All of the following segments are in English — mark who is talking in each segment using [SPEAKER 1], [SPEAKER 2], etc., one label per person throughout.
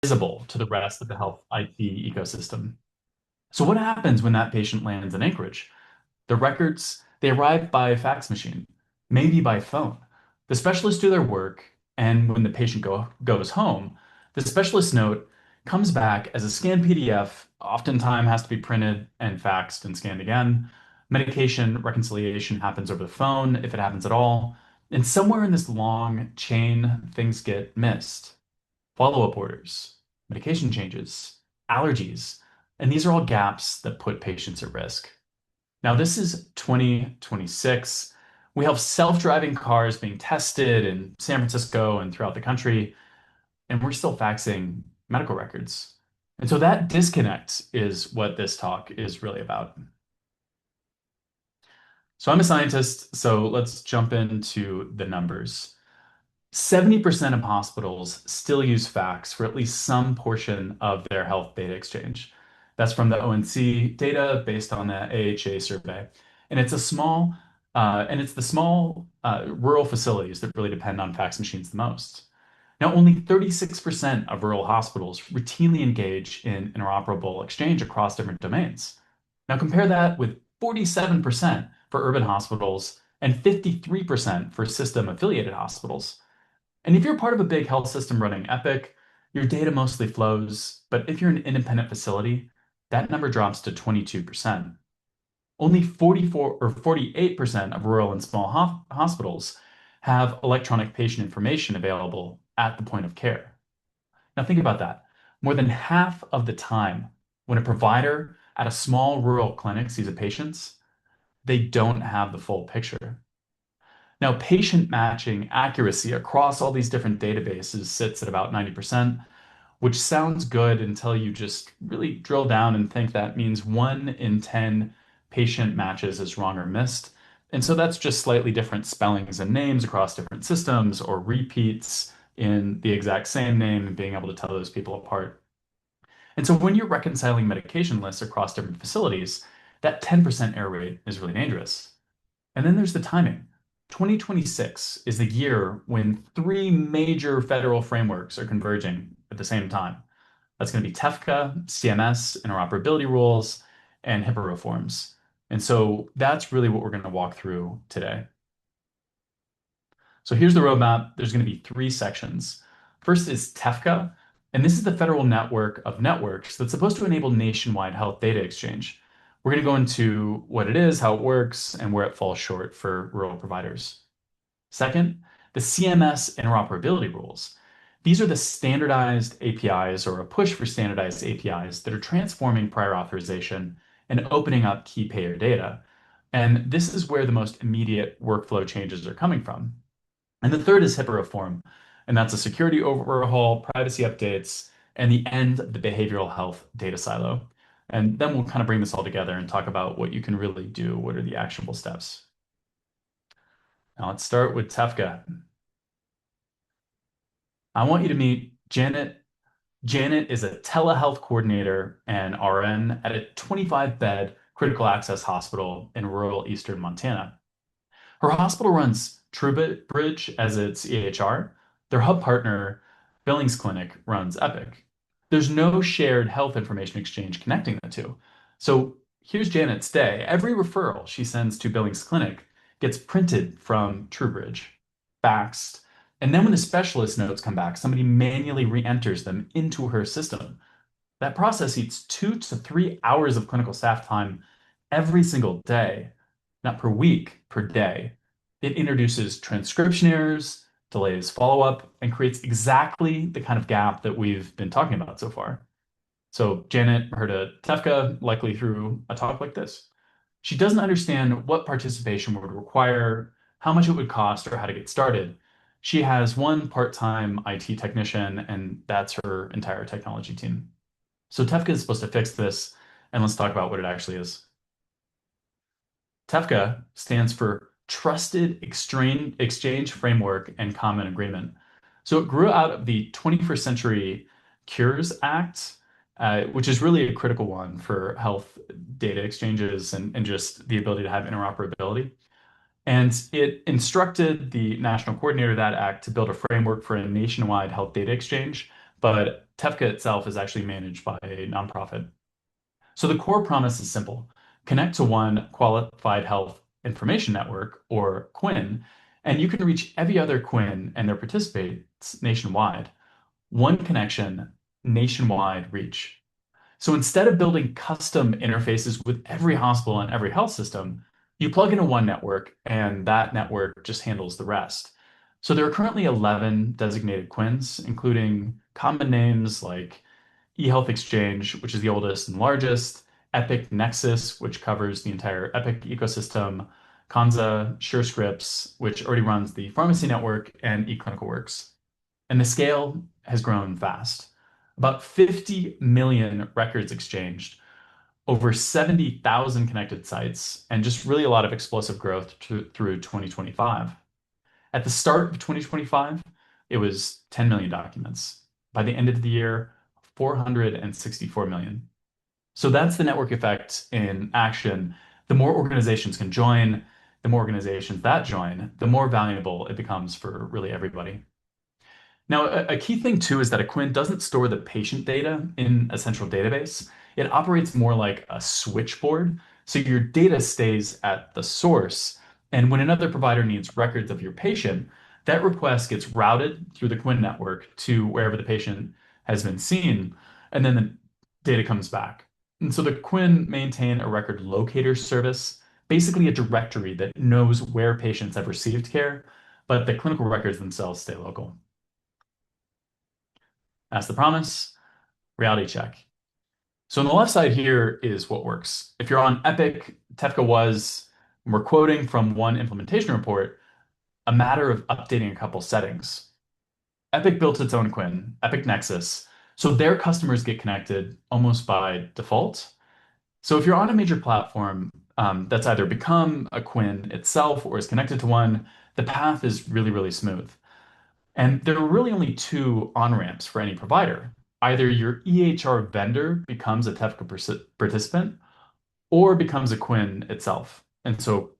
[SPEAKER 1] visible to the rest of the health IT ecosystem. So what happens when that patient lands in Anchorage? The records, they arrive by fax machine, maybe by phone. The specialists do their work, and when the patient goes home, the specialist note comes back as a scanned PDF, oftentimes has to be printed and faxed and scanned again. Medication reconciliation happens over the phone, if it happens at all. And somewhere in this long chain, things get missed. Follow-up orders, medication changes, allergies, and these are all gaps that put patients at risk. Now, this is 2026. We have self-driving cars being tested in San Francisco and throughout the country, and we're still faxing medical records. And so that disconnect is what this talk is really about. So I'm a scientist, so let's jump into the numbers. 70% of hospitals still use fax for at least some portion of their health data exchange. That's from the ONC data based on the AHA survey. And it's the small rural facilities that really depend on fax machines the most. Now, only 36% of rural hospitals routinely engage in interoperable exchange across different domains. Now, compare that with 47% for urban hospitals and 53% for system affiliated hospitals. And if you're part of a big health system running Epic, your data mostly flows, but if you're an independent facility, that number drops to 22%. Only 44 or 48% of rural and small hospitals have electronic patient information available at the point of care. Now think about that. More than half of the time when a provider at a small rural clinic sees a patient, they don't have the full picture. Now, patient matching accuracy across all these different databases sits at about 90%, which sounds good until you just really drill down and think that means 1 in 10 patient matches is wrong or missed. And so that's just slightly different spellings and names across different systems or repeats in the exact same name and being able to tell those people apart. And so when you're reconciling medication lists across different facilities, that 10% error rate is really dangerous. And then there's the timing. 2026 is the year when three major federal frameworks are converging at the same time. That's going to be TEFCA, CMS, interoperability rules, and HIPAA reforms. And so that's really what we're going to walk through today. So here's the roadmap. There's going to be three sections. First is TEFCA, and this is the federal network of networks that's supposed to enable nationwide health data exchange. We're going to go into what it is, how it works, and where it falls short for rural providers. Second, the CMS interoperability rules. These are the standardized APIs or a push for standardized APIs that are transforming prior authorization and opening up key payer data. And this is where the most immediate workflow changes are coming from. And the third is HIPAA reform, and that's a security overhaul, privacy updates, and the end of the behavioral health data silo. And then we'll kind of bring this all together and talk about what you can really do. What are the actionable steps? Now let's start with TEFCA. I want you to meet Janet. Janet is a telehealth coordinator and RN at a 25-bed critical access hospital in rural eastern Montana. Her hospital runs TrueBridge as its EHR. Their hub partner, Billings Clinic, runs Epic. There's no shared health information exchange connecting the two. So here's Janet's day. Every referral she sends to Billings Clinic gets printed from TrueBridge, faxed, and then when the specialist notes come back, somebody manually re-enters them into her system. That process eats 2 to 3 hours of clinical staff time every single day, not per week, per day. It introduces transcription errors, delays follow-up, and creates exactly the kind of gap that we've been talking about so far. So Janet heard a TEFCA likely through a talk like this. She doesn't understand what participation would require, how much it would cost, or how to get started. She has one part-time IT technician, and that's her entire technology team. So TEFCA is supposed to fix this, and let's talk about what it actually is. TEFCA stands for Trusted Exchange Framework and Common Agreement. So it grew out of the 21st Century Cures Act, which is really a critical one for health data exchanges and just the ability to have interoperability. And it instructed the national coordinator of that act to build a framework for a nationwide health data exchange but TEFCA itself is actually managed by a nonprofit. So the core promise is simple. Connect to one qualified health information network, or QUIN, and you can reach every other QUIN and their participants nationwide. One connection, nationwide reach. So instead of building custom interfaces with every hospital and every health system, you plug into one network and that network just handles the rest. So there are currently 11 designated QUINs, including common names like eHealth Exchange, which is the oldest and largest, Epic Nexus, which covers the entire Epic ecosystem, Kanza, SureScripts, which already runs the pharmacy network, and eClinicalWorks. And the scale has grown fast. About 50 million records exchanged, over 70,000 connected sites, and just really a lot of explosive growth through 2025. At the start of 2025, it was 10 million documents. By the end of the year, 464 million. So that's the network effect in action. The more organizations can join, the more organizations that join, the more valuable it becomes for really everybody. Now, a key thing too is that a QUIN doesn't store the patient data in a central database. It operates more like a switchboard. So your data stays at the source. And when another provider needs records of your patient, that request gets routed through the QUIN network to wherever the patient has been seen. And then the data comes back. And so the QUIN maintain a record locator service, basically a directory that knows where patients have received care, but the clinical records themselves stay local. That's the promise. Reality check. So on the left side here is what works. If you're on Epic, TEFCA was, we're quoting from one implementation report, a matter of updating a couple settings. Epic built its own QUIN, Epic Nexus, so their customers get connected almost by default. So if you're on a major platform that's either become a QUIN itself or is connected to one, the path is really, really smooth. And there are really only two on-ramps for any provider. Either your EHR vendor becomes a TEFCA participant or becomes a QUIN itself. And so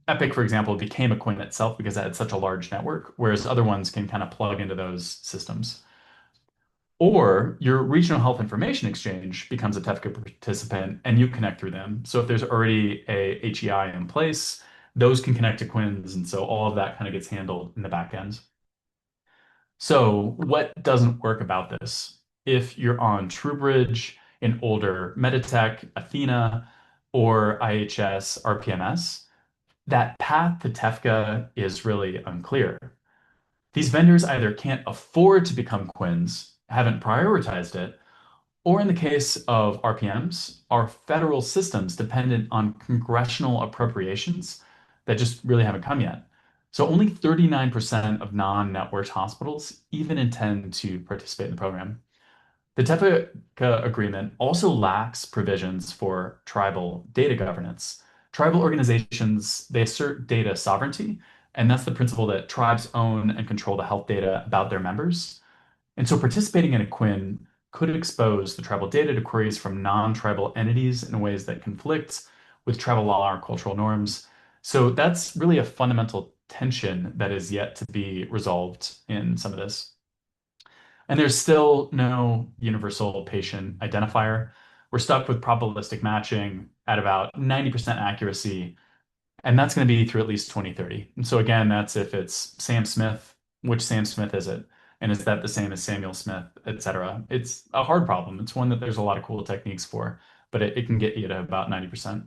[SPEAKER 1] Epic, for example, became a QUIN itself because it had such a large network, whereas other ones can kind of plug into those systems. Or your regional health information exchange becomes a TEFCA participant and you connect through them. So if there's already a HEI in place, those can connect to QUINs. And so all of that kind of gets handled in the back end. So what doesn't work about this? If you're on TrueBridge, an older Meditech, Athena, or IHS, RPMS, that path to TEFCA is really unclear. These vendors either can't afford to become QUINs, haven't prioritized it, or in the case of RPMs, are federal systems dependent on congressional appropriations that just really haven't come yet. So only 39% of non-networked hospitals even intend to participate in the program. The TEFCA agreement also lacks provisions for tribal data governance. Tribal organizations, they assert data sovereignty, and that's the principle that tribes own and control the health data about their members. And so participating in a QUIN could expose the tribal data to queries from non-tribal entities in ways that conflict with tribal law or cultural norms. So that's really a fundamental tension that is yet to be resolved in some of this. And there's still no universal patient identifier. We're stuck with probabilistic matching at about 90% accuracy, and that's going to be through at least 2030. And so again, that's if it's Sam Smith, which Sam Smith is it? And is that the same as Samuel Smith, et cetera? It's a hard problem. It's one that there's a lot of cool techniques for, but it can get you to about 90%.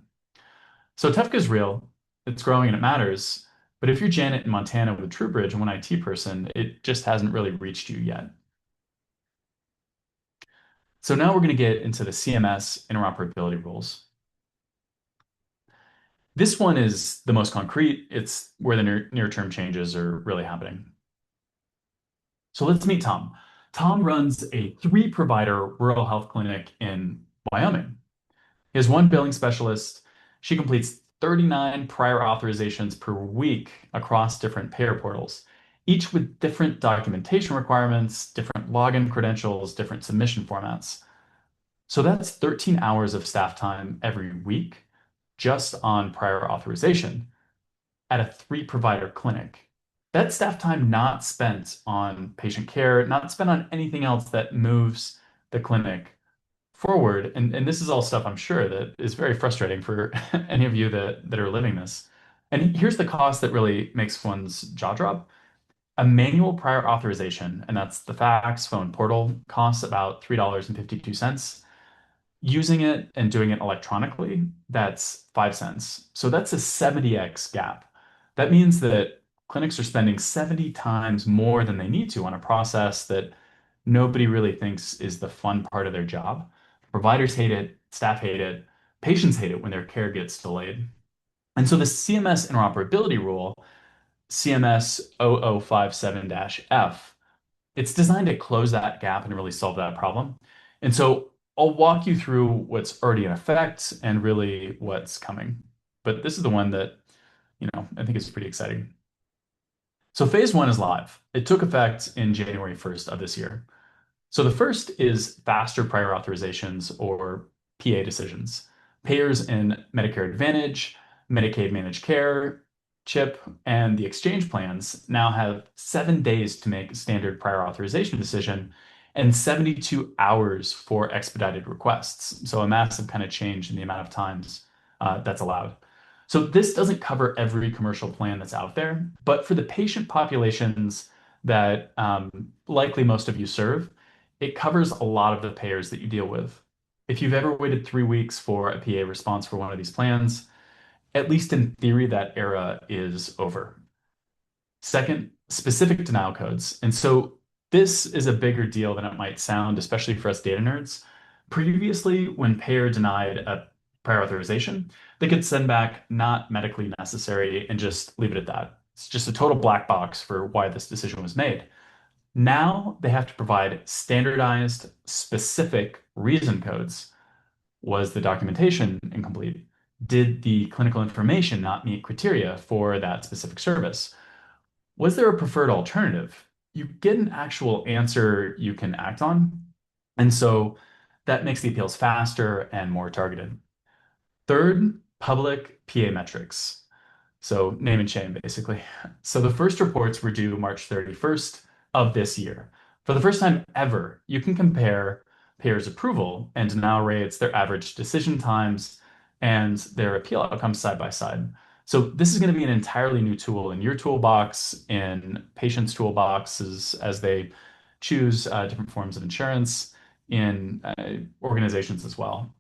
[SPEAKER 1] So TEFCA is real, it's growing and it matters. But if you're Janet in Montana with TrueBridge and one IT person, it just hasn't really reached you yet. So now we're going to get into the CMS interoperability rules. This one is the most concrete. It's where the near-term changes are really happening. So let's meet Tom. Tom runs a 3-provider rural health clinic in Wyoming. He has one billing specialist. She completes 39 prior authorizations per week across different payer portals, each with different documentation requirements, different login credentials, different submission formats. So that's 13 hours of staff time every week just on prior authorization at a 3-provider clinic. That staff time not spent on patient care, not spent on anything else that moves the clinic forward. And this is all stuff I'm sure that is very frustrating for any of you that are living this. And here's the cost that really makes one's jaw drop. A manual prior authorization, and that's the fax phone portal, costs about $3.52. Using it and doing it electronically, that's 5 cents. So that's a 70x gap. That means that clinics are spending 70 times more than they need to on a process that nobody really thinks is the fun part of their job. Providers hate it, staff hate it, patients hate it when their care gets delayed. And so the CMS interoperability rule, CMS 0057-F, it's designed to close that gap and really solve that problem. And so I'll walk you through what's already in effect and really what's coming. But this is the one that, I think is pretty exciting. So phase one is live. It took effect in January 1st of this year. So the first is faster prior authorizations or PA decisions. Payers in Medicare Advantage, Medicaid Managed Care, CHIP, and the exchange plans now have 7 days to make a standard prior authorization decision and 72 hours for expedited requests. So a massive kind of change in the amount of times that's allowed. So this doesn't cover every commercial plan that's out there, but for the patient populations that likely most of you serve, it covers a lot of the payers that you deal with. If you've ever waited 3 weeks for a PA response for one of these plans, at least in theory, that era is over. Second, specific denial codes. And so this is a bigger deal than it might sound, especially for us data nerds. Previously, when payer denied a prior authorization, they could send back not medically necessary and just leave it at that. It's just a total black box for why this decision was made. Now they have to provide standardized, specific reason codes. Was the documentation incomplete? Did the clinical information not meet criteria for that specific service? Was there a preferred alternative? You get an actual answer you can act on. And so that makes the appeals faster and more targeted. Third, public PA metrics. So name and shame, basically. So the first reports were due March 31st of this year. For the first time ever, you can compare payers' approval and denial rates, their average decision times, and their appeal outcomes side by side. So this is going to be an entirely new tool in your toolbox, in patients' toolboxes as they choose different forms of insurance, in organizations as well.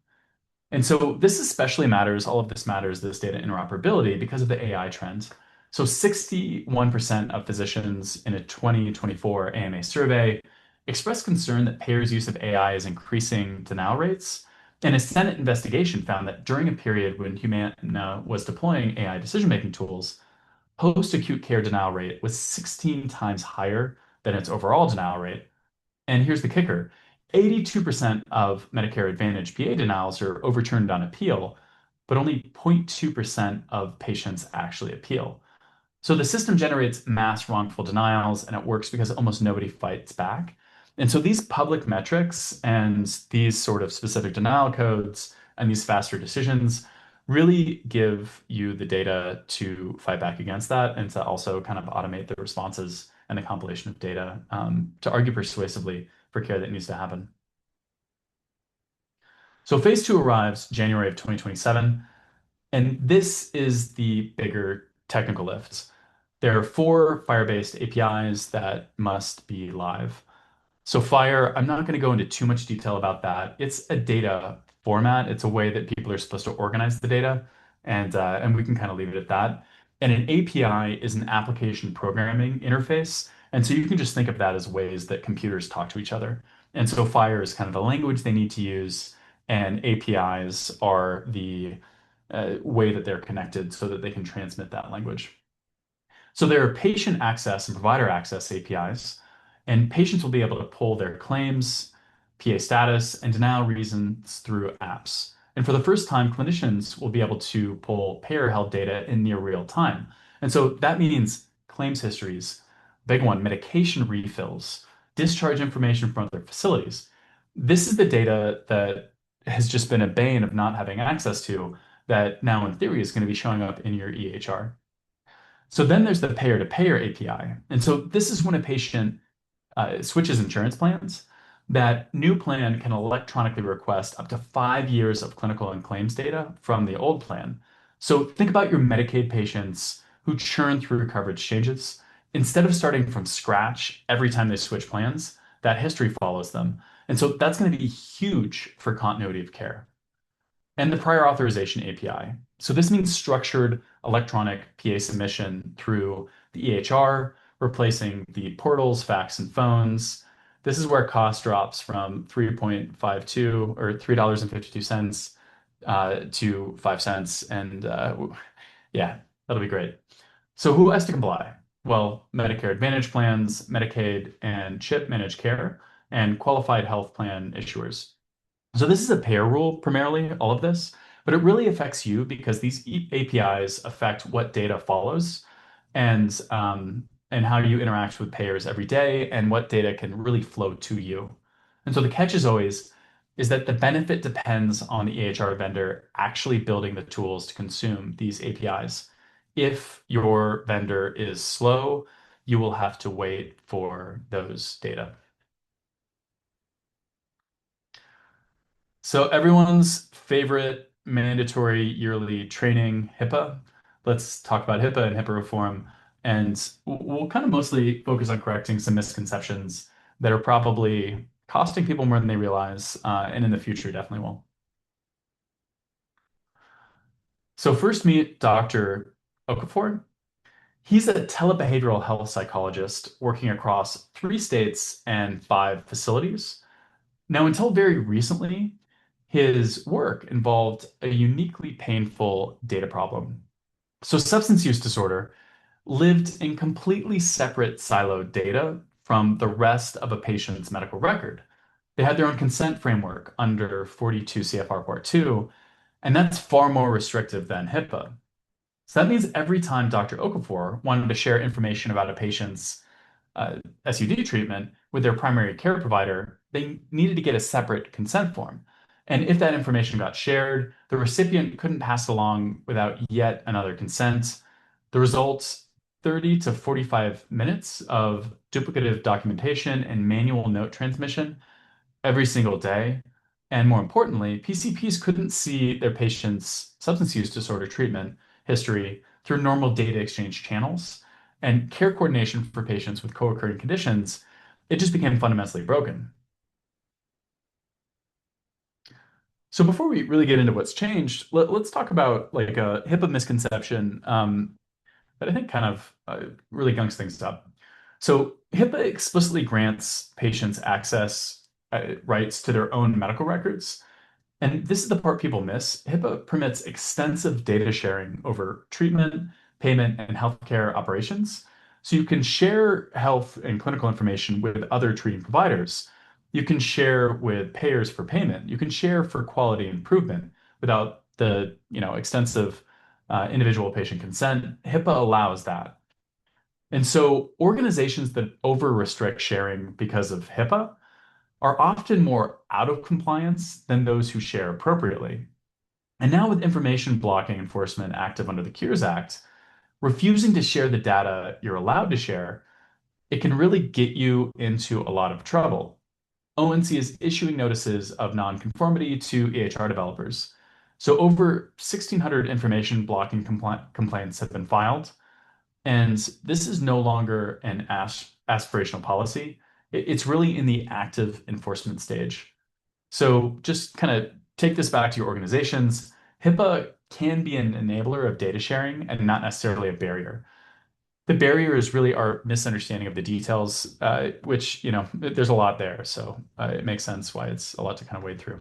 [SPEAKER 1] And so this especially matters, all of this matters, this data interoperability, because of the AI trend. So 61% of physicians in a 2024 AMA survey expressed concern that payers' use of AI is increasing denial rates. And a Senate investigation found that during a period when Humana was deploying AI decision-making tools, post-acute care denial rate was 16 times higher than its overall denial rate. And here's the kicker. 82% of Medicare Advantage PA denials are overturned on appeal, but only 0.2% of patients actually appeal. So the system generates mass wrongful denials, and it works because almost nobody fights back. And so these public metrics and these sort of specific denial codes and these faster decisions really give you the data to fight back against that and to also kind of automate the responses and the compilation of data to argue persuasively for care that needs to happen. So phase two arrives January of 2027, and this is the bigger technical lift. There are 4 Fire-based APIs that must be live. So Fire, I'm not going to go into too much detail about that. It's a data format. It's a way that people are supposed to organize the data, and we can kind of leave it at that. And an API is an application programming interface, and so you can just think of that as ways that computers talk to each other. And so Fire is kind of the language they need to use, and APIs are the way that they're connected so that they can transmit that language. So there are patient access and provider access APIs, and patients will be able to pull their claims, PA status, and denial reasons through apps. And for the first time, clinicians will be able to pull payer-held data in near real time. And so that means claims histories, big one, medication refills, discharge information from other facilities. This is the data that has just been a bane of not having access to that now in theory is going to be showing up in your EHR. So then there's the payer to payer API. And so this is when a patient switches insurance plans, that new plan can electronically request up to 5 years of clinical and claims data from the old plan. So think about your Medicaid patients who churn through coverage changes. Instead of starting from scratch every time they switch plans, that history follows them. And so that's going to be huge for continuity of care. And the prior authorization API. So this means structured electronic PA submission through the EHR, replacing the portals, fax, and phones. This is where cost drops from 3.52 or $3.52 to 5 cents. And yeah, that'll be great. So who has to comply? Well, Medicare Advantage plans, Medicaid and CHIP managed care, and qualified health plan issuers. So this is a pair rule primarily, all of this, but it really affects you because these APIs affect what data follows and how you interact with payers every day and what data can really flow to you. And so the catch is that the benefit depends on the EHR vendor actually building the tools to consume these APIs. If your vendor is slow, you will have to wait for those data. So everyone's favorite mandatory yearly training, HIPAA. Let's talk about HIPAA and HIPAA reform. And we'll kind of mostly focus on correcting some misconceptions that are probably costing people more than they realize, and in the future definitely will. So first meet Dr. Okafor. He's a telebehavioral health psychologist working across 3 states and 5 facilities. Now, until very recently, his work involved a uniquely painful data problem. So, substance use disorder lived in completely separate siloed data from the rest of a patient's medical record. They had their own consent framework under 42 CFR Part 2, and that's far more restrictive than HIPAA. So that means every time Dr. Okafor wanted to share information about a patient's SUD treatment with their primary care provider, they needed to get a separate consent form. And if that information got shared, the recipient couldn't pass it along without yet another consent. The results 30 to 45 minutes of duplicative documentation and manual note transmission every single day. And more importantly, PCPs couldn't see their patient's substance use disorder treatment history through normal data exchange channels. And care coordination for patients with co-occurring conditions, it just became fundamentally broken. So before we really get into what's changed, let's talk about like a HIPAA misconception that I think kind of really gunks things up. So HIPAA explicitly grants patients access rights to their own medical records. And this is the part people miss. HIPAA permits extensive data sharing over treatment, payment, and healthcare operations. So you can share health and clinical information with other treating providers. You can share with payers for payment. You can share for quality improvement without the, extensive individual patient consent. HIPAA allows that. And so organizations that over restrict sharing because of HIPAA are often more out of compliance than those who share appropriately. And now, with information blocking enforcement active under the Cures Act, refusing to share the data you're allowed to share, it can really get you into a lot of trouble. ONC is issuing notices of nonconformity to EHR developers. So, over 1,600 information blocking complaints have been filed. And this is no longer an aspirational policy. It's really in the active enforcement stage. So just kind of take this back to your organizations. HIPAA can be an enabler of data sharing and not necessarily a barrier. The barrier is really our misunderstanding of the details, which, there's a lot there. So it makes sense why it's a lot to kind of wade through.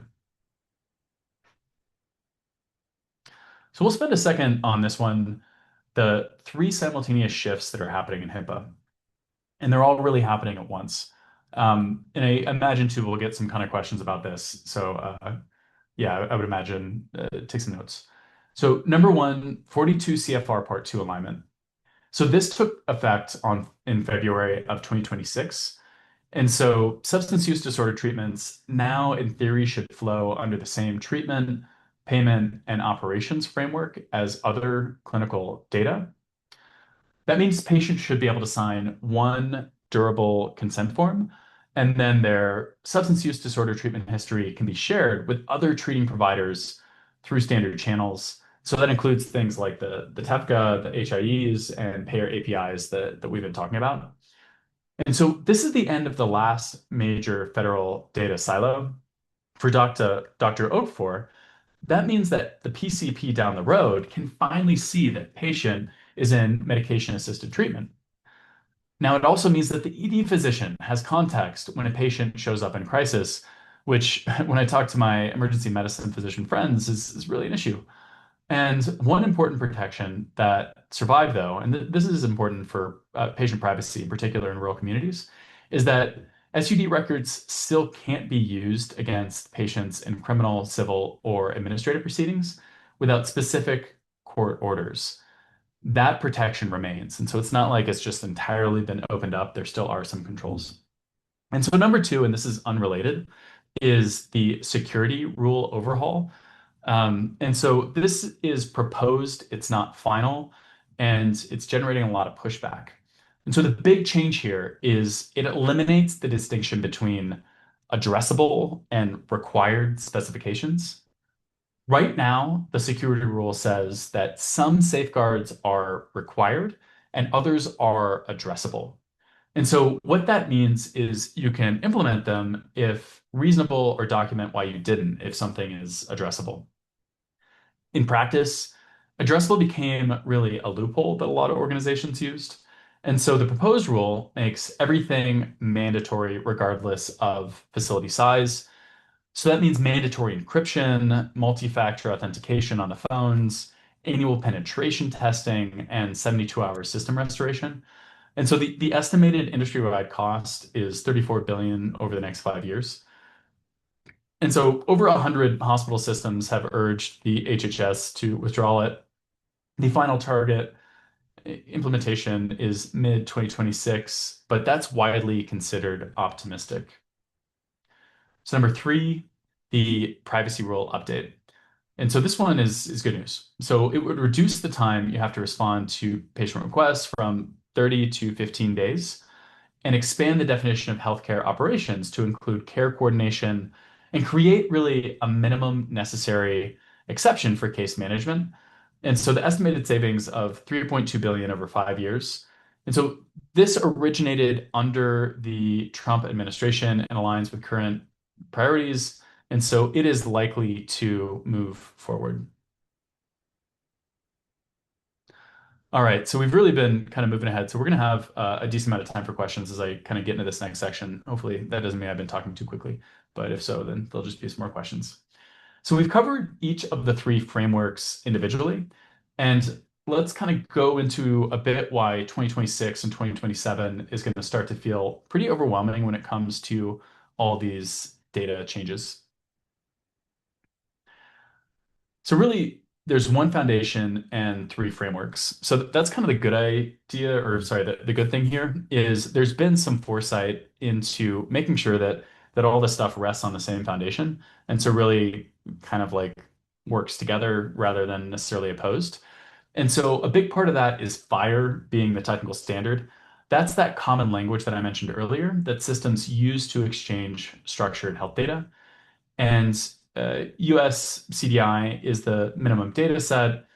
[SPEAKER 1] So we'll spend a second on this one, the 3 simultaneous shifts that are happening in HIPAA, and they're all really happening at once. And I imagine too, we'll get some kind of questions about this. So yeah, I would imagine take some notes. So number one, 42 CFR Part 2 alignment. So this took effect in February of 2026. And so substance use disorder treatments now in theory should flow under the same treatment, payment, and operations framework as other clinical data. That means patients should be able to sign one durable consent form, and then their substance use disorder treatment history can be shared with other treating providers through standard channels. So that includes things like the TEFCA, the HIEs, and payer APIs that we've been talking about. And so this is the end of the last major federal data silo for Dr. Oakfor. That means that the PCP down the road can finally see that patient is in medication-assisted treatment. Now, it also means that the ED physician has context when a patient shows up in crisis, which, when I talk to my emergency medicine physician friends, is really an issue. And one important protection that survived, though, and this is important for patient privacy, in particular in rural communities, is that SUD records still can't be used against patients in criminal, civil, or administrative proceedings without specific court orders. That protection remains. And so it's not like it's just entirely been opened up. There still are some controls. And so number two, and this is unrelated, is the security rule overhaul. And so this is proposed, it's not final, and it's generating a lot of pushback. And so the big change here is it eliminates the distinction between addressable and required specifications. Right now, the security rule says that some safeguards are required and others are addressable. And so what that means is you can implement them if reasonable or document why you didn't if something is addressable. In practice, addressable became really a loophole that a lot of organizations used. And so the proposed rule makes everything mandatory regardless of facility size. So that means mandatory encryption, multi-factor authentication on the phones, annual penetration testing, and 72-hour system restoration. And so the estimated industry-wide cost is 34 billion over the next 5 years. And so over 100 hospital systems have urged the HHS to withdraw it. The final target implementation is mid 2026, but that's widely considered optimistic. So number three, the privacy rule update. And so this one is good news. So it would reduce the time you have to respond to patient requests from 30 to 15 days and expand the definition of healthcare operations to include care coordination and create really a minimum necessary exception for case management. And so the estimated savings of 3.2 billion over 5 years. And so this originated under the Trump administration and aligns with current priorities. And so it is likely to move forward. All right, so we've really been kind of moving ahead. So we're going to have a decent amount of time for questions as I kind of get into this next section. Hopefully, that doesn't mean I've been talking too quickly, but if so, then there'll just be some more questions. So we've covered each of the three frameworks individually, and let's kind of go into a bit why 2026 and 2027 is going to start to feel pretty overwhelming when it comes to all these data changes. So really, there's one foundation and three frameworks. So that's kind of the good idea, or sorry, the good thing here is there's been some foresight into making sure that all this stuff rests on the same foundation. And so really kind of like works together rather than necessarily opposed. And so a big part of that is FHIR being the technical standard. That's that common language that I mentioned earlier that systems use to exchange structured health data. And US CDI is the minimum data set.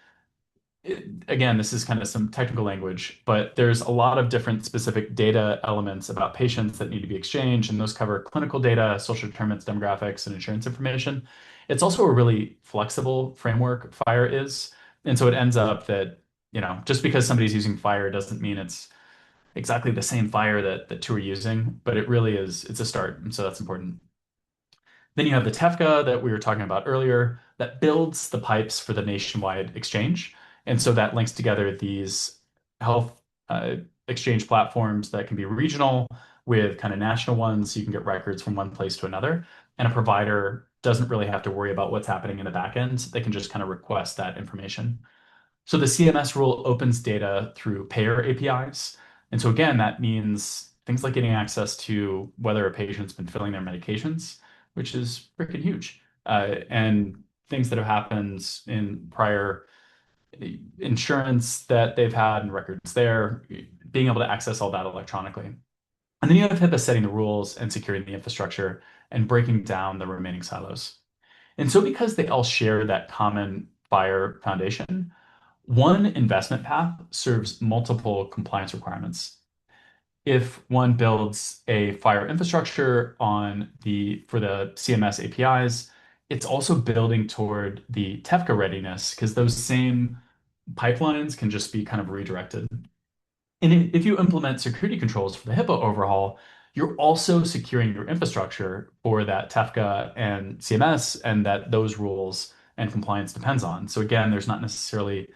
[SPEAKER 1] Again, this is kind of some technical language, but there's a lot of different specific data elements about patients that need to be exchanged, and those cover clinical data, social determinants, demographics, and insurance information. It's also a really flexible framework, FHIR is. And so it ends up that, just because somebody's using FHIR doesn't mean it's exactly the same FHIR that two are using, but it really is, it's a start. And so that's important. Then you have the TEFCA that we were talking about earlier that builds the pipes for the nationwide exchange. And so that links together these health exchange platforms that can be regional with kind of national ones. So you can get records from one place to another. And a provider doesn't really have to worry about what's happening in the back end. They can just kind of request that information. So the CMS rule opens data through payer APIs. And so again, that means things like getting access to whether a patient's been filling their medications, which is freaking huge. And things that have happened in prior insurance that they've had and records there, being able to access all that electronically. And then you have HIPAA setting the rules and securing the infrastructure and breaking down the remaining silos. And so because they all share that common FHIR foundation, one investment path serves multiple compliance requirements. If one builds a FHIR infrastructure for the CMS APIs, it's also building toward the TEFCA readiness because those same pipelines can just be kind of redirected. And if you implement security controls for the HIPAA overhaul, you're also securing your infrastructure for that TEFCA and CMS and that those rules and compliance depends on. So again, there's not necessarily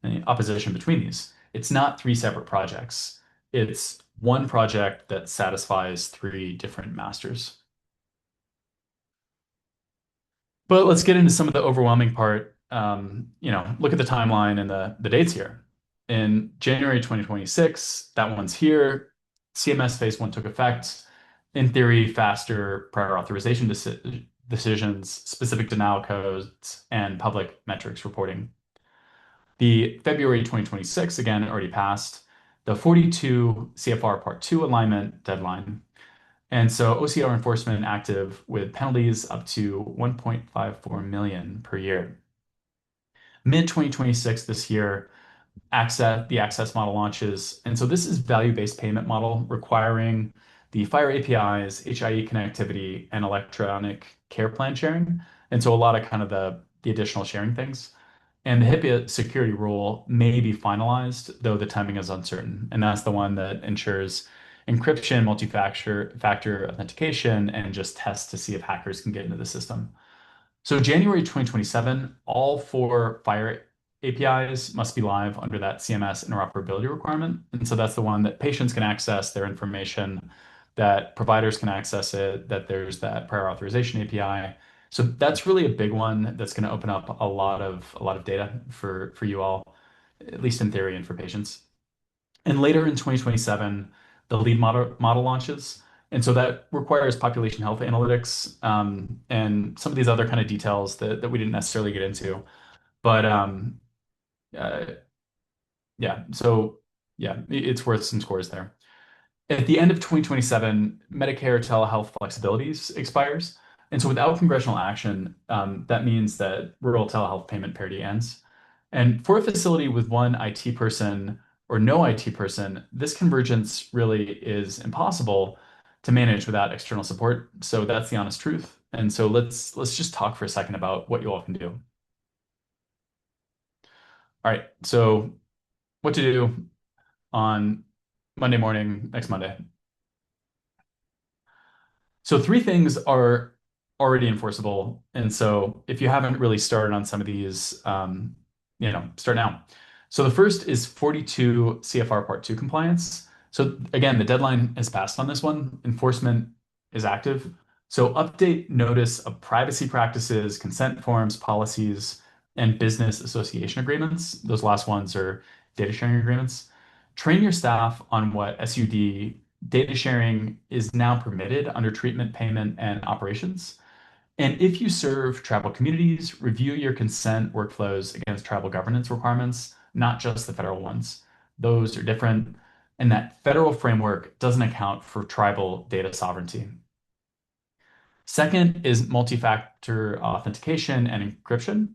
[SPEAKER 1] any opposition between these. It's not three separate projects. It's one project that satisfies three different masters. But let's get into some of the overwhelming part. Look at the timeline and the dates here. In January 2026, that one's here. CMS phase one took effect. In theory, faster prior authorization decisions, specific denial codes, and public metrics reporting. The February 2026, again, already passed the 42 CFR Part 2 alignment deadline. And so OCR enforcement active with penalties up to 1.54 million per year. Mid 2026 this year, the access model launches. And so this is value-based payment model requiring the FHIR APIs, HIE connectivity, and electronic care plan sharing. And so a lot of kind of the additional sharing things. And the HIPAA security rule may be finalized, though the timing is uncertain. And that's the one that ensures encryption, multi-factor authentication, and just tests to see if hackers can get into the system. So January 2027, all four FHIR APIs must be live under that CMS interoperability requirement. And so that's the one that patients can access their information, that providers can access it, that there's that prior authorization API. So that's really a big one that's going to open up a lot of data for you all, at least in theory and for patients. And later in 2027, the lead model launches. And so that requires population health analytics and some of these other kind of details that we didn't necessarily get into. But uh, yeah, so yeah, it's worth some scores there. At the end of 2027, Medicare telehealth flexibilities expires. And so without congressional action, that means that rural telehealth payment parity ends. And for a facility with one IT person or no IT person, this convergence really is impossible to manage without external support. So that's the honest truth. And so let's just talk for a second about what you all can do. All right, so what to do on Monday morning, next Monday. So three things are already enforceable. And so if you haven't really started on some of these, start now. So the first is 42 CFR Part 2 compliance. So again, the deadline has passed on this one. Enforcement is active. So update notice of privacy practices, consent forms, policies, and business association agreements. Those last ones are data sharing agreements. Train your staff on what SUD data sharing is now permitted under treatment, payment, and operations. And if you serve tribal communities, review your consent workflows against tribal governance requirements, not just the federal ones. Those are different. And that federal framework doesn't account for tribal data sovereignty. Second is multi-factor authentication and encryption.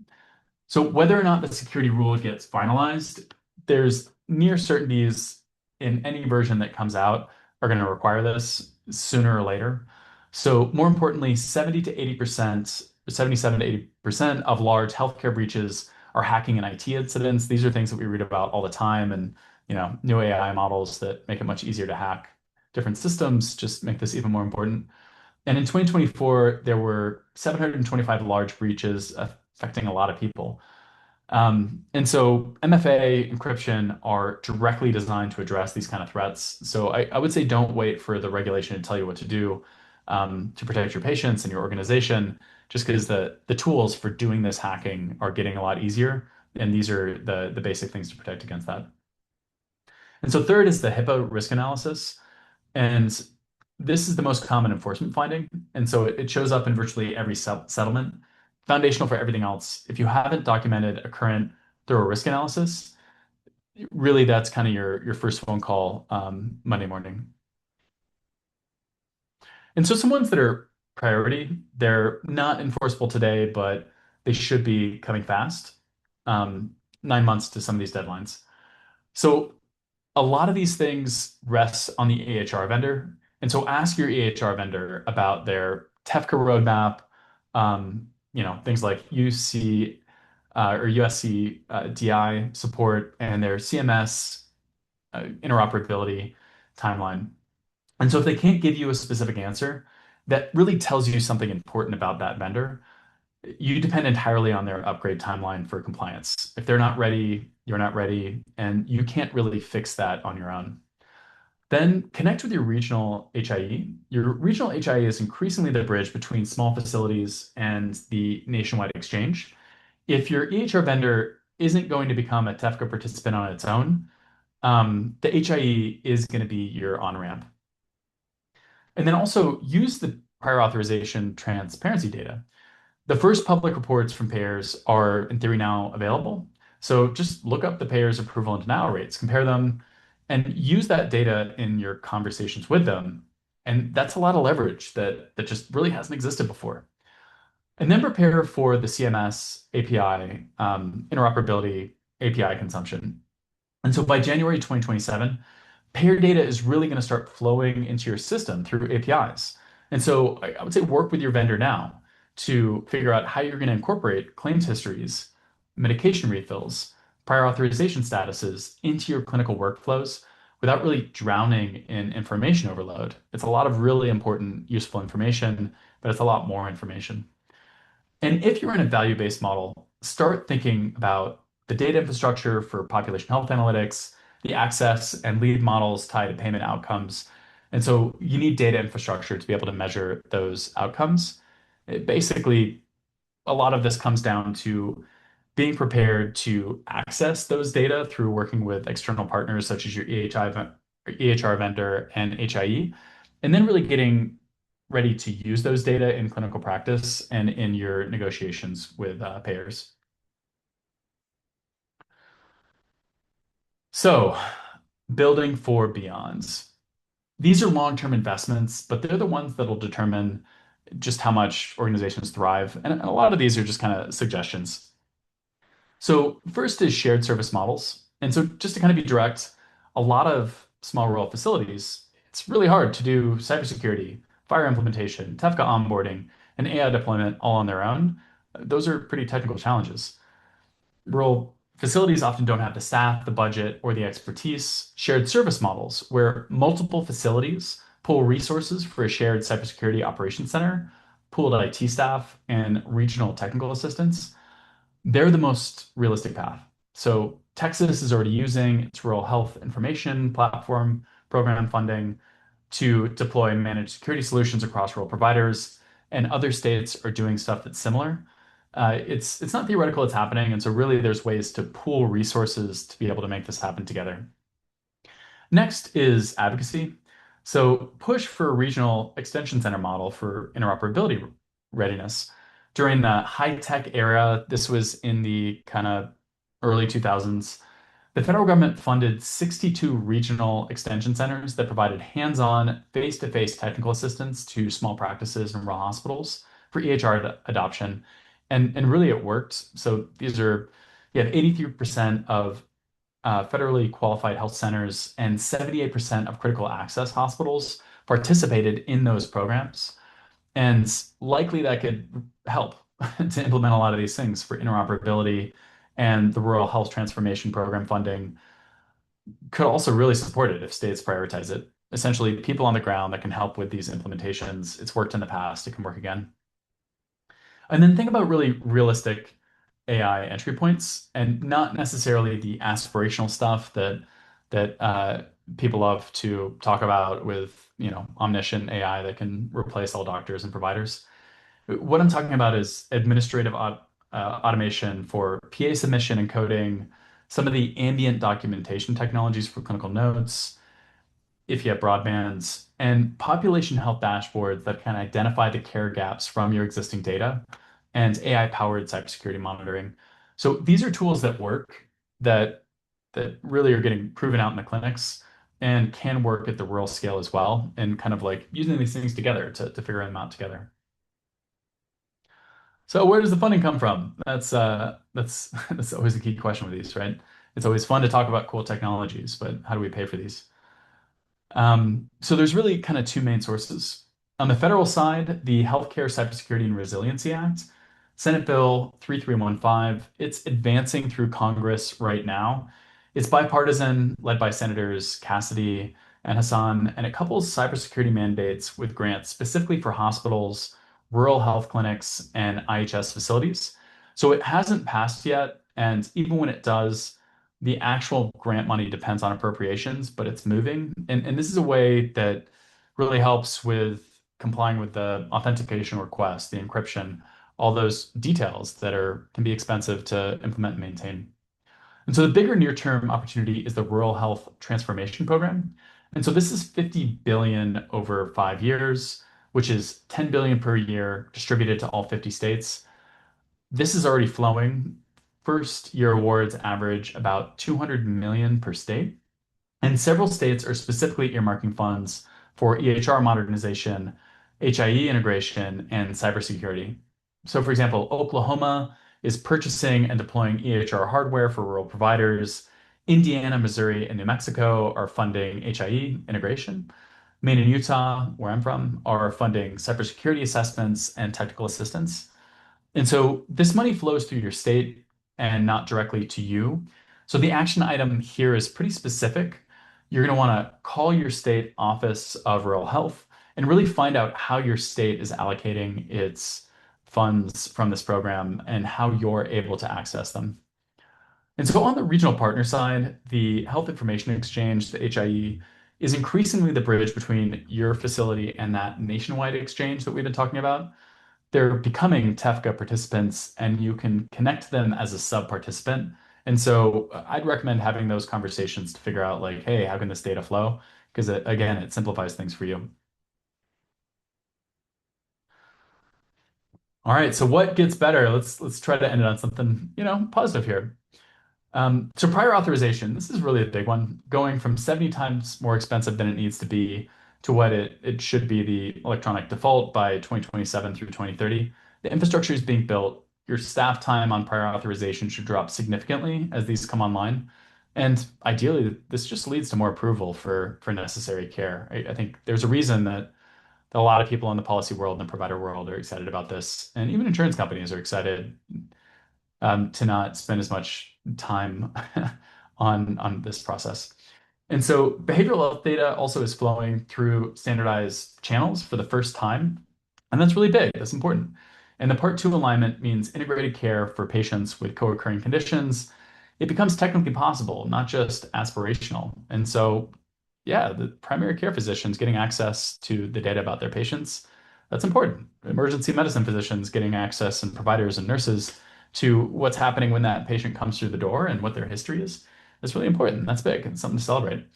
[SPEAKER 1] So whether or not the security rule gets finalized, there's near certainties in any version that comes out are going to require this sooner or later. So more importantly, 70 to 80%, 77 to 80% of large healthcare breaches are hacking and IT incidents. These are things that we read about all the time, and new AI models that make it much easier to hack different systems just make this even more important. And in 2024, there were 725 large breaches affecting a lot of people. And so MFA encryption are directly designed to address these kind of threats. So I would say don't wait for the regulation to tell you what to do to protect your patients and your organization, just because the tools for doing this hacking are getting a lot easier. And these are the basic things to protect against that. And so third is the HIPAA risk analysis. And this is the most common enforcement finding. And so it shows up in virtually every settlement, foundational for everything else. If you haven't documented a current thorough risk analysis, really that's kind of your first phone call Monday morning. And so some ones that are priority, they're not enforceable today, but they should be coming fast. 9 months to some of these deadlines. So a lot of these things rest on the EHR vendor. And so ask your EHR vendor about their TEFCA roadmap, things like UC or USC DI support and their CMS interoperability timeline. And so if they can't give you a specific answer, that really tells you something important about that vendor. You depend entirely on their upgrade timeline for compliance. If they're not ready, you're not ready, and you can't really fix that on your own. Then connect with your regional HIE. Your regional HIE is increasingly the bridge between small facilities and the nationwide exchange. If your EHR vendor isn't going to become a TEFCA participant on its own, the HIE is going to be your on-ramp. And then also use the prior authorization transparency data. The first public reports from payers are, in theory, now available. So just look up the payers' approval and denial rates, compare them, and use that data in your conversations with them. And that's a lot of leverage that just really hasn't existed before. And then prepare for the CMS API, interoperability API consumption. And so by January 2027, payer data is really going to start flowing into your system through APIs. And so I would say work with your vendor now to figure out how you're going to incorporate claims histories, medication refills, prior authorization statuses into your clinical workflows without really drowning in information overload. It's a lot of really important, useful information, but it's a lot more information. And if you're in a value-based model, start thinking about the data infrastructure for population health analytics, the access and lead models tied to payment outcomes. And so you need data infrastructure to be able to measure those outcomes. Basically, a lot of this comes down to being prepared to access those data through working with external partners such as your EHR vendor and HIE, and then really getting ready to use those data in clinical practice and in your negotiations with payers. So, building for beyonds. These are long-term investments, but they're the ones that'll determine just how much organizations thrive. And a lot of these are just kind of suggestions. So first is shared service models. And so just to kind of be direct, a lot of small rural facilities, it's really hard to do cybersecurity, fire implementation, TEFCA onboarding, and AI deployment all on their own. Those are pretty technical challenges. Rural facilities often don't have the staff, the budget, or the expertise. Shared service models, where multiple facilities pool resources for a shared cybersecurity operations center, pooled IT staff, and regional technical assistance, they're the most realistic path. So Texas is already using its rural health information platform program funding to deploy managed security solutions across rural providers, and other states are doing stuff that's similar. It's not theoretical, it's happening, and so really there's ways to pool resources to be able to make this happen together. Next is advocacy. So push for a regional extension center model for interoperability readiness. During the high-tech era, this was in the kind of early 2000s, the federal government funded 62 regional extension centers that provided hands-on, face-to-face technical assistance to small practices and rural hospitals for EHR adoption. And really it worked. So you have 83% of federally qualified health centers and 78% of critical access hospitals participated in those programs. And likely that could help to implement a lot of these things for interoperability, and the Rural Health Transformation Program funding could also really support it if states prioritize it. Essentially, people on the ground that can help with these implementations. It's worked in the past, it can work again. And then think about really realistic AI entry points and not necessarily the aspirational stuff that people love to talk about with, omniscient AI that can replace all doctors and providers. What I'm talking about is administrative automation for PA submission and coding, some of the ambient documentation technologies for clinical notes, if you have broadbands, and population health dashboards that can identify the care gaps from your existing data, and AI-powered cybersecurity monitoring. So these are tools that work that that really are getting proven out in the clinics and can work at the rural scale as well, and kind of like using these things together to figure them out together. So where does the funding come from? That's that's always a key question with these, right? It's always fun to talk about cool technologies, but how do we pay for these? So there's really kind of two main sources. On the federal side, the Healthcare Cybersecurity and Resiliency Act, Senate Bill 3315, it's advancing through Congress right now. It's bipartisan, led by Senators Cassidy and Hassan, and it couples cybersecurity mandates with grants specifically for hospitals, rural health clinics, and IHS facilities. So it hasn't passed yet, and even when it does, the actual grant money depends on appropriations, but it's moving. And this is a way that really helps with complying with the authentication request, the encryption, all those details that are can be expensive to implement and maintain. And so the bigger near-term opportunity is the Rural Health Transformation Program. And so this is 50 billion over 5 years, which is 10 billion per year distributed to all 50 states. This is already flowing. First year awards average about 200 million per state, and several states are specifically earmarking funds for EHR modernization, HIE integration, and cybersecurity. So, for example, Oklahoma is purchasing and deploying EHR hardware for rural providers. Indiana, Missouri, and New Mexico are funding HIE integration. Maine and Utah, where I'm from, are funding cybersecurity assessments and technical assistance. And so this money flows through your state and not directly to you. So the action item here is pretty specific. You're going to want to call your state office of rural health and really find out how your state is allocating its funds from this program and how you're able to access them. And so on the regional partner side, the Health Information Exchange, the HIE, is increasingly the bridge between your facility and that nationwide exchange that we've been talking about. They're becoming TEFCA participants, and you can connect them as a sub-participant. And so I'd recommend having those conversations to figure out like, hey, how can this data flow? Because again, it simplifies things for you. All right, so what gets better? Let's try to end it on something, positive here. So prior authorization, this is really a big one, going from 70 times more expensive than it needs to be to what it should be the electronic default by 2027 through 2030. The infrastructure is being built. Your staff time on prior authorization should drop significantly as these come online. And ideally, this just leads to more approval for necessary care. I think there's a reason that a lot of people in the policy world and the provider world are excited about this. And even insurance companies are excited to not spend as much time on this process. And so behavioral health data also is flowing through standardized channels for the first time. And that's really big. That's important. And the Part 2 alignment means integrated care for patients with co-occurring conditions. It becomes technically possible, not just aspirational. And so, yeah, the primary care physicians getting access to the data about their patients, that's important. Emergency medicine physicians getting access, and providers and nurses to what's happening when that patient comes through the door and what their history is. That's really important. That's big. It's something to celebrate.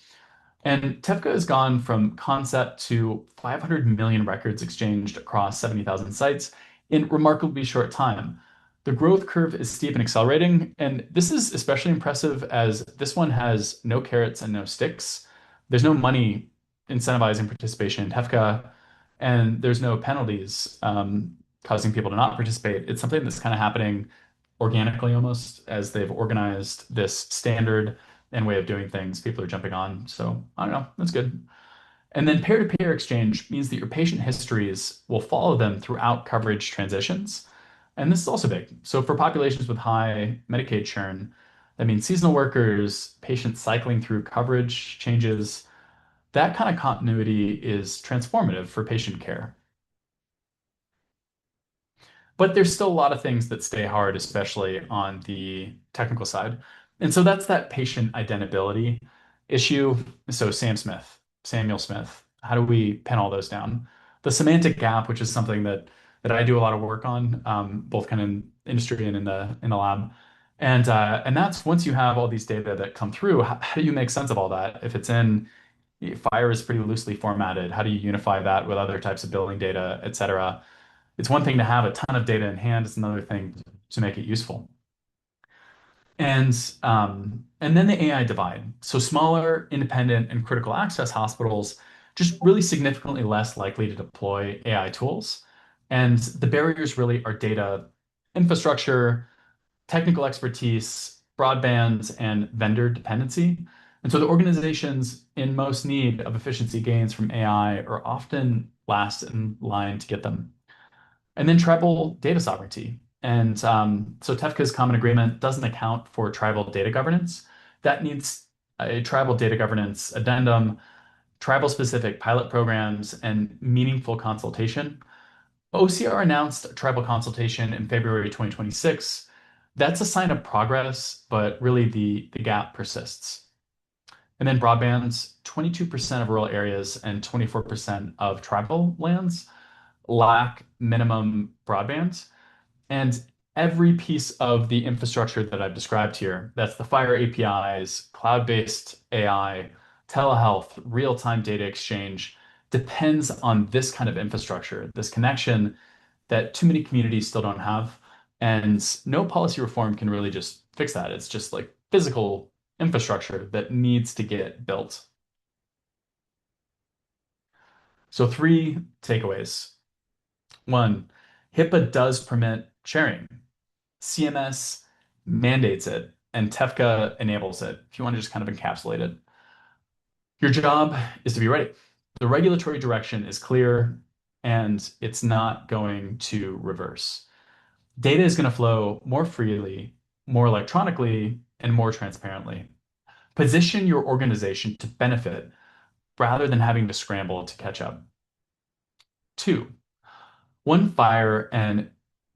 [SPEAKER 1] And TEFCA has gone from concept to 500 million records exchanged across 70,000 sites in remarkably short time. The growth curve is steep and accelerating, and this is especially impressive as this one has no carrots and no sticks. There's no money incentivizing participation in TEFCA, and there's no penalties causing people to not participate. It's something that's kind of happening organically almost as they've organized this standard and way of doing things. People are jumping on. So I don't know, that's good. And then peer-to-peer exchange means that your patient histories will follow them throughout coverage transitions. And this is also big. So for populations with high Medicaid churn, that means seasonal workers, patients cycling through coverage changes, that kind of continuity is transformative for patient care. But there's still a lot of things that stay hard, especially on the technical side. And so that's that patient identity issue. So Samuel Smith, how do we pin all those down? The semantic gap, which is something that I do a lot of work on, both kind of in industry and in the lab. And that's once you have all these data that come through, how do you make sense of all that? If it's in Fire is pretty loosely formatted, how do you unify that with other types of billing data, et cetera? It's one thing to have a ton of data in hand, it's another thing to make it useful. And then the AI divide. So smaller, independent, and critical access hospitals just really significantly less likely to deploy AI tools. And the barriers really are data infrastructure, technical expertise, broadband, and vendor dependency. And so the organizations in most need of efficiency gains from AI are often last in line to get them. And then tribal data sovereignty. And so TEFCA's common agreement doesn't account for tribal data governance. That needs a tribal data governance addendum, tribal specific pilot programs, and meaningful consultation. OCR announced a tribal consultation in February 2026. That's a sign of progress, but really the gap persists. And then broadband, 22% of rural areas and 24% of tribal lands lack minimum broadband. And every piece of the infrastructure that I've described here, that's the Fire APIs, cloud-based AI, telehealth, real-time data exchange, depends on this kind of infrastructure, this connection that too many communities still don't have. And no policy reform can really just fix that. It's just like physical infrastructure that needs to get built. So, three takeaways. One, HIPAA does permit sharing. CMS mandates it, and TEFCA enables it, if you want to just kind of encapsulate it. Your job is to be ready. The regulatory direction is clear, and it's not going to reverse. Data is going to flow more freely, more electronically, and more transparently. Position your organization to benefit rather than having to scramble to catch up. Two, one fire and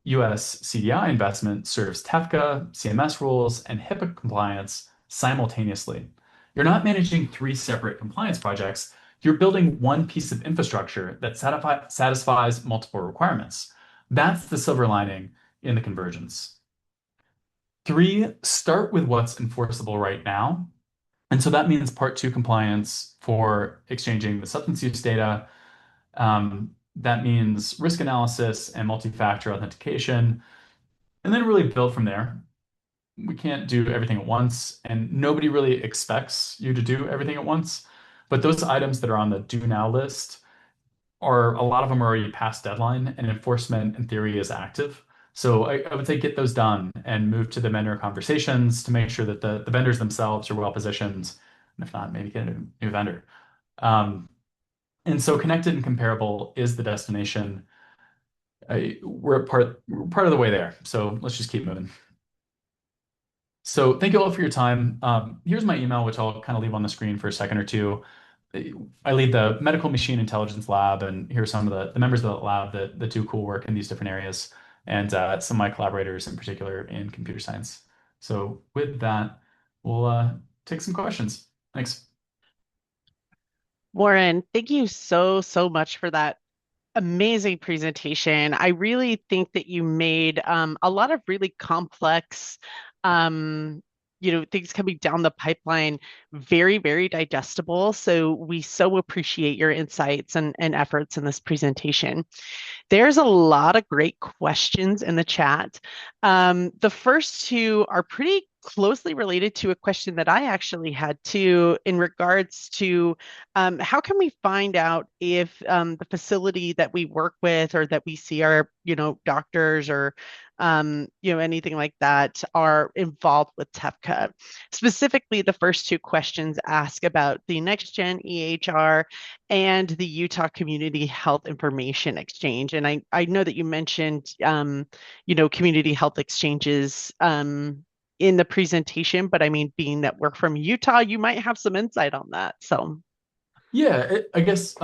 [SPEAKER 1] US CDI investment serves TEFCA, CMS rules, and HIPAA compliance simultaneously. You're not managing three separate compliance projects. You're building one piece of infrastructure that satisfies multiple requirements. That's the silver lining in the convergence. Three, start with what's enforceable right now. And so that means part two compliance for exchanging the substance use data. That means risk analysis and multi-factor authentication, and then really build from there. We can't do everything at once, and nobody really expects you to do everything at once. But those items that are on the do now list are a lot of them are already past deadline, and enforcement in theory is active. So I would say get those done and move to the vendor conversations to make sure that the vendors themselves are well positioned. And if not, maybe get a new vendor. Um, and so connected and comparable is the destination. We're part of the way there. So let's just keep moving. So thank you all for your time. Here's my email, which I'll kind of leave on the screen for a second or two. I lead the Medical Machine Intelligence Lab, and here are some of the members of the lab that do cool work in these different areas, and some of my collaborators in particular in computer science. So with that, we'll take some questions. Thanks.
[SPEAKER 2] Warren, thank you so much for that amazing presentation. I really think that you made a lot of really complex, things coming down the pipeline very digestible. So we so appreciate your insights and efforts in this presentation. There's a lot of great questions in the chat. The first two are pretty closely related to a question that I actually had too, in regards to how can we find out if the facility that we work with or that we see our, doctors or anything like that are involved with TEFCA. Specifically, the first two questions ask about the next gen EHR and the Utah Community Health Information Exchange. And I know that you mentioned, community health exchanges in the presentation, but I mean, being that we're from Utah, you might have some insight on that. So
[SPEAKER 1] Yeah, I guess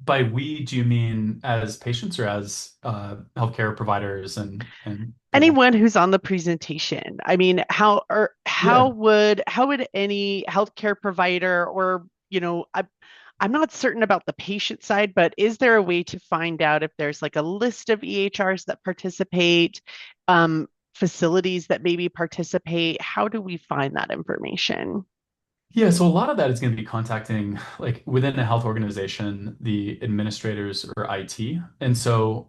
[SPEAKER 1] by we, do you mean as patients or as healthcare providers and people?
[SPEAKER 2] anyone who's on the presentation, I mean, how
[SPEAKER 1] Yeah.
[SPEAKER 2] would any healthcare provider or, I'm not certain about the patient side, but is there a way to find out if there's like a list of EHRs that participate, facilities that maybe participate? How do we find that information?
[SPEAKER 1] Yeah, so a lot of that is going to be contacting, like within a health organization, the administrators or IT. And so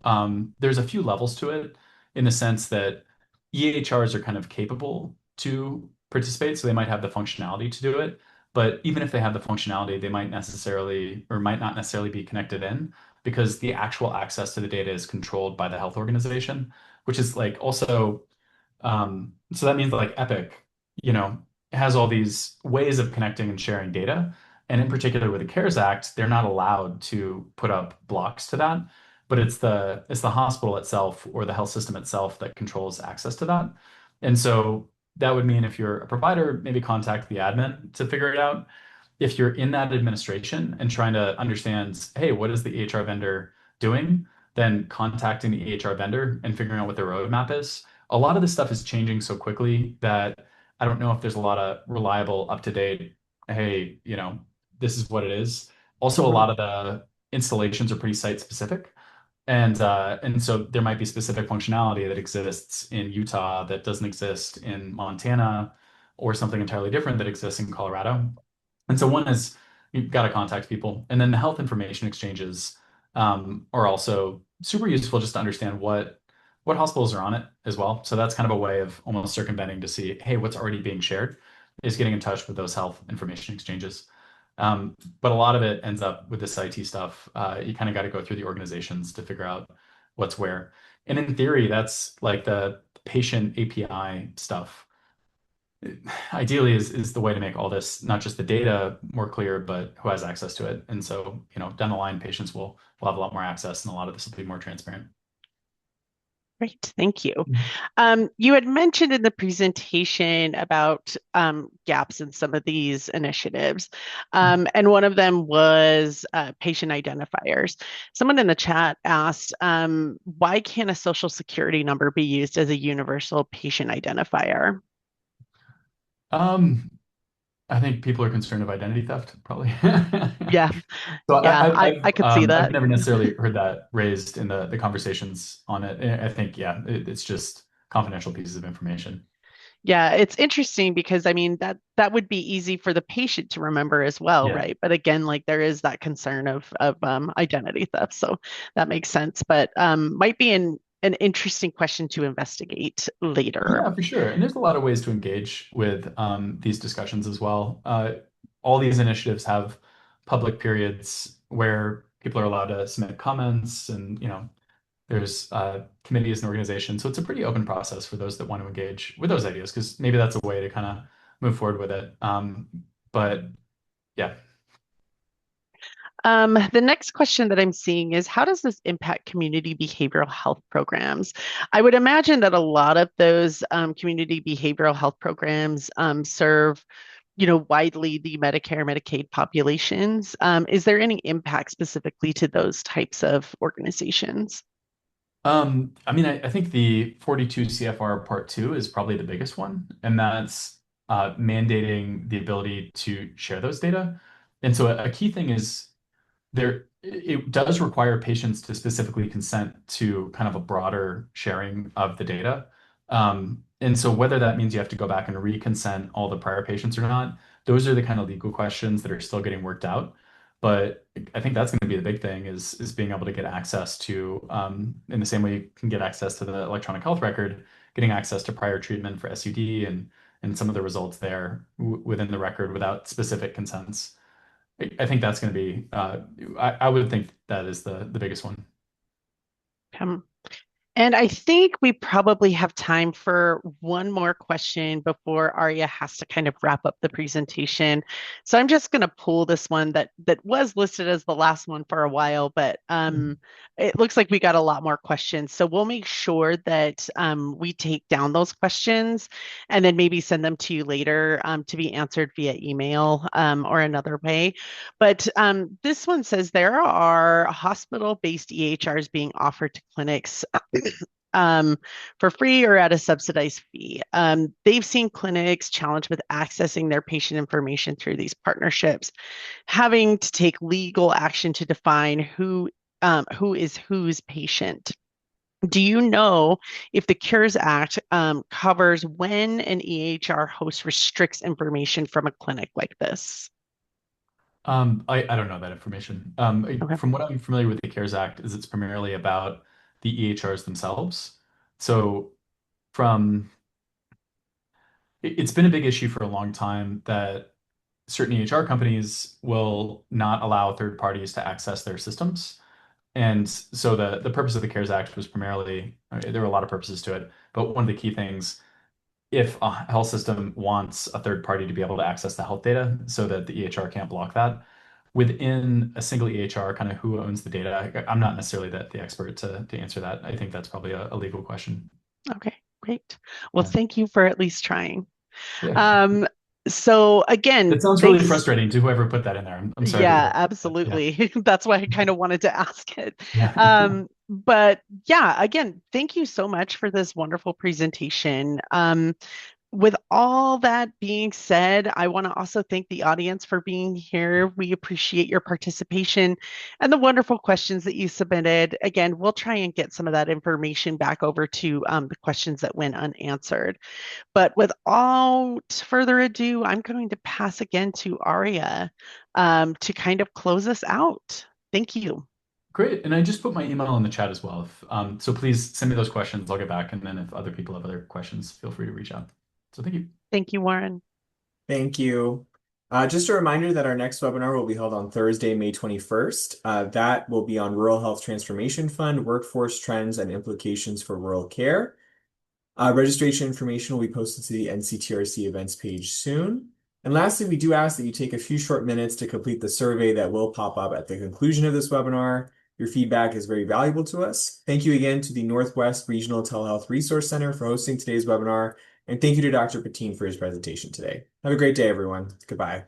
[SPEAKER 1] there's a few levels to it in the sense that EHRs are kind of capable to participate, so they might have the functionality to do it. But even if they have the functionality, they might necessarily or might not necessarily be connected in because the actual access to the data is controlled by the health organization, which is like also so that means like Epic, has all these ways of connecting and sharing data. And in particular with the CARES Act, they're not allowed to put up blocks to that, but it's the hospital itself or the health system itself that controls access to that. And so that would mean if you're a provider, maybe contact the admin to figure it out. If you're in that administration and trying to understand, hey, what is the EHR vendor doing? Then contacting the EHR vendor and figuring out what their roadmap is. A lot of this stuff is changing so quickly that I don't know if there's a lot of reliable, up-to-date, hey, this is what it is. Also, a
[SPEAKER 2] Mhm.
[SPEAKER 1] lot of the installations are pretty site specific. And so there might be specific functionality that exists in Utah that doesn't exist in Montana, or something entirely different that exists in Colorado. And so one is you've got to contact people. And then the health information exchanges are also super useful just to understand what hospitals are on it as well. So that's kind of a way of almost circumventing to see, hey, what's already being shared is getting in touch with those health information exchanges. But a lot of it ends up with this IT stuff. You kind of got to go through the organizations to figure out what's where. And in theory, that's like the patient API stuff ideally is the way to make all this not just the data more clear, but who has access to it. And so, down the line, patients will have a lot more access, and a lot of this will be more transparent.
[SPEAKER 2] Great, thank you.
[SPEAKER 1] Mhm.
[SPEAKER 2] You had mentioned in the presentation about gaps in some of these initiatives, and one of them was patient identifiers. Someone in the chat asked, why can't a social security number be used as a universal patient identifier?
[SPEAKER 1] Um, I think people are concerned of identity theft, probably.
[SPEAKER 2] Yeah,
[SPEAKER 1] So
[SPEAKER 2] yeah, I could see
[SPEAKER 1] I've
[SPEAKER 2] that.
[SPEAKER 1] never necessarily heard that raised in the conversations on it. I think, yeah, it's just confidential pieces of information.
[SPEAKER 2] Yeah, it's interesting because I mean that would be easy for the patient to remember as well,
[SPEAKER 1] Yeah.
[SPEAKER 2] right? But again, like there is that concern of identity theft, so that makes sense. But might be an interesting question to investigate later.
[SPEAKER 1] Yeah, for sure. And there's a lot of ways to engage with these discussions as well. All these initiatives have public periods where people are allowed to submit comments, and there's committees and organizations. So it's a pretty open process for those that want to engage with those ideas, because maybe that's a way to kind of move forward with it. But yeah.
[SPEAKER 2] The next question that I'm seeing is how does this impact community behavioral health programs? I would imagine that a lot of those community behavioral health programs serve widely the Medicare, Medicaid populations. Is there any impact specifically to those types of organizations?
[SPEAKER 1] I mean, I think the 42 CFR Part 2 is probably the biggest one, and that's mandating the ability to share those data. And so a key thing is it does require patients to specifically consent to kind of a broader sharing of the data. And so whether that means you have to go back and reconsent all the prior patients or not, those are the kind of legal questions that are still getting worked out. But I think that's going to be the big thing is being able to get access to, in the same way you can get access to the electronic health record, getting access to prior treatment for SUD and some of the results there within the record without specific consents. I think that's going to be, I would think that is the biggest one.
[SPEAKER 2] Um, And I think we probably have time for one more question before Arya has to kind of wrap up the presentation. So I'm just going to pull this one that was listed as the last one for a while, but it looks like we got a lot more questions. So we'll make sure that we take down those questions and then maybe send them to you later to be answered via email or another way. But this one says there are hospital-based EHRs being offered to clinics um, for free or at a subsidized fee. They've seen clinics challenged with accessing their patient information through these partnerships, having to take legal action to define who is whose patient. Do you know if the Cures Act covers when an EHR host restricts information from a clinic like this?
[SPEAKER 1] I don't know that information.
[SPEAKER 2] Okay.
[SPEAKER 1] From what I'm familiar with the CARES Act is it's primarily about the EHRs themselves. So from it's been a big issue for a long time that certain EHR companies will not allow third parties to access their systems. And so the purpose of the CARES Act was primarily, I mean, there were a lot of purposes to it, but one of the key things, if a health system wants a third party to be able to access the health data so that the EHR can't block that, within a single EHR, kind of who owns the data, I'm not necessarily the expert to answer that. I think that's probably a legal question.
[SPEAKER 2] Okay, great. Well,
[SPEAKER 1] Yeah.
[SPEAKER 2] thank you for at least trying.
[SPEAKER 1] Yeah.
[SPEAKER 2] Um, so again,
[SPEAKER 1] It sounds really
[SPEAKER 2] thanks.
[SPEAKER 1] frustrating to whoever put that in there. I'm sorry to
[SPEAKER 2] Yeah,
[SPEAKER 1] hear that. But yeah.
[SPEAKER 2] absolutely. That's why I kind of wanted to ask it.
[SPEAKER 1] Yeah.
[SPEAKER 2] But yeah, again, thank you so much for this wonderful presentation. With all that being said, I want to also thank the audience for being here. We appreciate your participation and the wonderful questions that you submitted. Again, we'll try and get some of that information back over to the questions that went unanswered. But without further ado, I'm going to pass again to Aria to kind of close us out. Thank you.
[SPEAKER 1] Great. And I just put my email in the chat as well. So please send me those questions. I'll get back. And then if other people have other questions, feel free to reach out. So thank you.
[SPEAKER 2] Thank you, Warren.
[SPEAKER 3] Thank you. Just a reminder that our next webinar will be held on Thursday, May 21st. That will be on Rural Health Transformation Fund, workforce trends and implications for rural care. Registration information will be posted to the NCTRC events page soon. And lastly, we do ask that you take a few short minutes to complete the survey that will pop up at the conclusion of this webinar. Your feedback is very valuable to us. Thank you again to the Northwest Regional Telehealth Resource Center for hosting today's webinar. And thank you to Dr. Pettine for his presentation today. Have a great day, everyone. Goodbye.